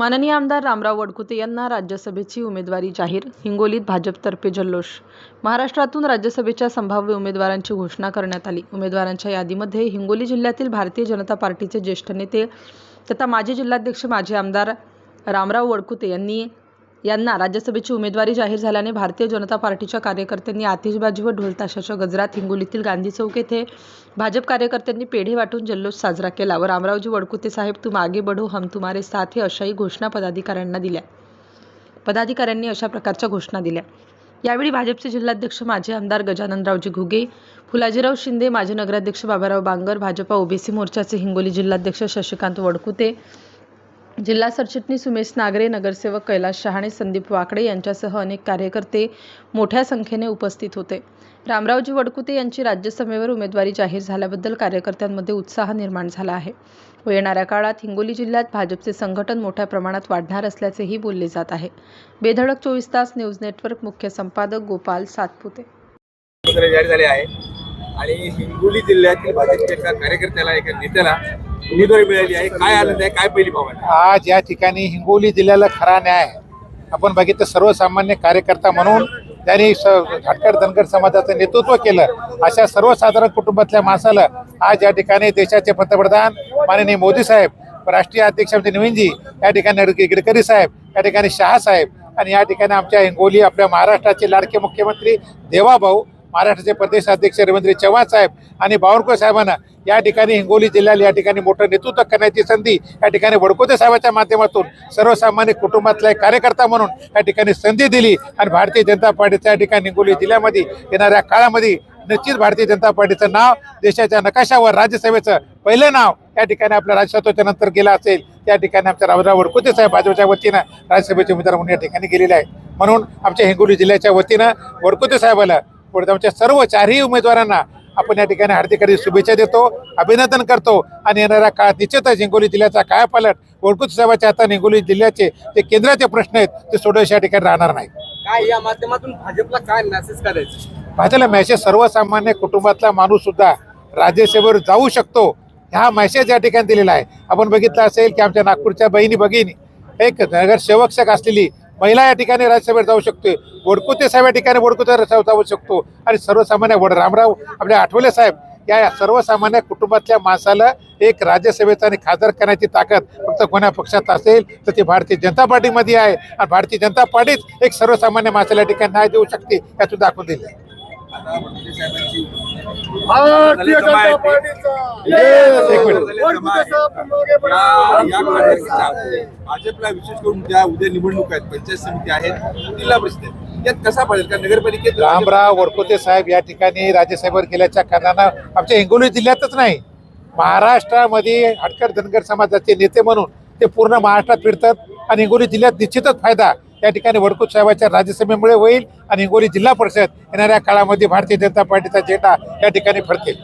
माननीय आमदार रामराव वडकुते यांना राज्यसभेची उमेदवारी जाहीर. हिंगोलीत भाजपतर्फे जल्लोष. महाराष्ट्रातून राज्यसभेच्या संभाव्य उमेदवारांची घोषणा करण्यात आली. उमेदवारांच्या यादीमध्ये हिंगोली जिल्ह्यातील भारतीय जनता पार्टीचे ज्येष्ठ नेते तथा माजी जिल्हाध्यक्ष माजी आमदार रामराव वडकुते यांना राज्यसभेची उमेदवारी जाहीर झाल्याने भारतीय जनता पार्टीच्या कार्यकर्त्यांनी आतिषबाजी व ढोलताशाच्या गजरात हिंगोलीतील गांधी चौक येथे भाजप कार्यकर्त्यांनी पेढे वाटून जल्लोष साजरा केला व रामरावजी वडकुते साहेब तुम आगे बढ़ो हम तुम्हारे साथ है अशाही घोषणा पदाधिकाऱ्यांना दिल्या. पदाधिकाऱ्यांनी अशा प्रकारच्या घोषणा दिल्या. यावेळी भाजपचे जिल्हाध्यक्ष माजी आमदार गजाननरावजी घुगे, फुलाजीराव शिंदे, माजी नगराध्यक्ष बाबाराव बांगर, भाजपा ओबीसी मोर्चाचे हिंगोली जिल्हाध्यक्ष शशिकांत वडकुते, जिल्हा सरचिटणीस उमेश नागरे, नगरसेवक कैलास शहाणे, संदीप वाकडे यांच्यासह अनेक कार्यकर्ते मोठ्या संख्येने उपस्थित होते. रामरावजी वडकुते यांची राज्यसभेवर उमेदवारी जाहीर झाल्याबद्दल कार्यकर्त्यांमध्ये उत्साह निर्माण झाला आहे व येणाऱ्या काळात हिंगोली जिल्ह्यात भाजपचे संघटन मोठ्या प्रमाणात वाढणार असल्याचेही बोलले जात आहे. बेधडक 24 तास न्यूज नेटवर्क मुख्य संपादक गोपाल सातपुते. जाहीर झाले आहे आणि हिंगोली जिल्ह्यातील भाजपच्या कार्यकर्त्याला एका नेत्याला उमेदवारी मिळाली आहे. काय आनंद आहे, काय पहिली भावना? आज या ठिकाणी हिंगोली जिल्ह्याला खरा न्याय आपण बघितलं. सर्वसामान्य कार्यकर्ता म्हणून त्यांनी झाटकर धनगर समाजाचं नेतृत्व केलं. अशा सर्वसाधारण कुटुंबातल्या माणसाला आज या ठिकाणी देशाचे पंतप्रधान माननीय मोदी साहेब, राष्ट्रीय अध्यक्ष नवीनजी, या ठिकाणी गडकरी साहेब, या ठिकाणी शहा साहेब आणि या ठिकाणी आमच्या हिंगोली आपल्या महाराष्ट्राचे लाडके मुख्यमंत्री देवाभाऊ, महाराष्ट्राचे प्रदेश अध्यक्ष रवींद्र चव्हाण साहेब आणि बावनकुळे साहेबांना या ठिकाणी हिंगोली जिल्ह्याला या ठिकाणी मोठं नेतृत्व करण्याची संधी या ठिकाणी वडकुते साहेबांच्या माध्यमातून सर्वसामान्य कुटुंबातला एक कार्यकर्ता म्हणून या ठिकाणी संधी दिली आणि भारतीय जनता पार्टीच्या या ठिकाणी हिंगोली जिल्ह्यामध्ये येणाऱ्या काळामध्ये निश्चित भारतीय जनता पार्टीचं नाव देशाच्या नकाशावर राज्यसभेचं पहिलं नाव या ठिकाणी आपल्या राज्यसभेच्या नंतर गेलं असेल. त्या ठिकाणी आमच्या रामराव वडकुते साहेब भाजपच्या वतीनं राज्यसभेचे उमेदवार म्हणून या ठिकाणी गेलेले आहे. म्हणून आमच्या हिंगोली जिल्ह्याच्या वतीनं वडकुते साहेबाला आमच्या सर्व चारही उमेदवारांना आपण या ठिकाणी हार्दिक शुभेच्छा देतो, अभिनंदन करतो आणि येणाऱ्या काळात निश्चितच हिंगोली जिल्ह्याचा कायापालट वडकुते साहेबांच्या हाताने हिंगोली जिल्ह्याचे जे केंद्राचे प्रश्न आहेत ते सोडवण्याच्या या ठिकाणी राहणार नाही. काय या माध्यमातून भाजपला काय मेसेज करायचं? भाजपला मेसेज सर्वसामान्य कुटुंबातला माणूस सुद्धा राज्यसभेवर जाऊ शकतो हा मेसेज या ठिकाणी दिलेला आहे. आपण बघितलं असेल की आमच्या नागपूरच्या भगिनी एक नगरसेवक असलेली महिला या ठिकाणी राज्यसभेवर जाऊ शकते. वडकुते साहेब या ठिकाणी वडकुते जाऊ शकतो आणि सर्वसामान्य रामराव आपल्या आठवले साहेब या सर्वसामान्य कुटुंबातल्या माणसाला एक राज्यसभेचा आणि खासदार करण्याची ताकद फक्त कोणा पक्षात असेल तर ती भारतीय जनता पार्टीमध्ये आहे आणि भारतीय जनता पार्टीच एक सर्वसामान्य माणसाला या ठिकाणी न्याय देऊ शकते यातून दाखवून दिले. भाजपला विशेष करून ज्या उद्या निवडणूक आहेत, पंचायत समिती आहेत, जिल्हा परिषद, यात कसा पाहिजे का नगरपालिकेत रामराव वडकुते साहेब या ठिकाणी राज्यसभेवर गेल्याच्या कारणानं आमच्या हिंगोली जिल्ह्यातच नाही महाराष्ट्रामध्ये हटकर धनगर समाजाचे नेते म्हणून ते पूर्ण महाराष्ट्रात फिरतात आणि हिंगोली जिल्ह्यात निश्चितच फायदा या ठिकाणी वडकुते साहेबांच्या राज्यसभेमुळे होईल आणि हिंगोली जिल्हा परिषद येणाऱ्या काळामध्ये भारतीय जनता पार्टीचा झेंडा या ठिकाणी फडकेल.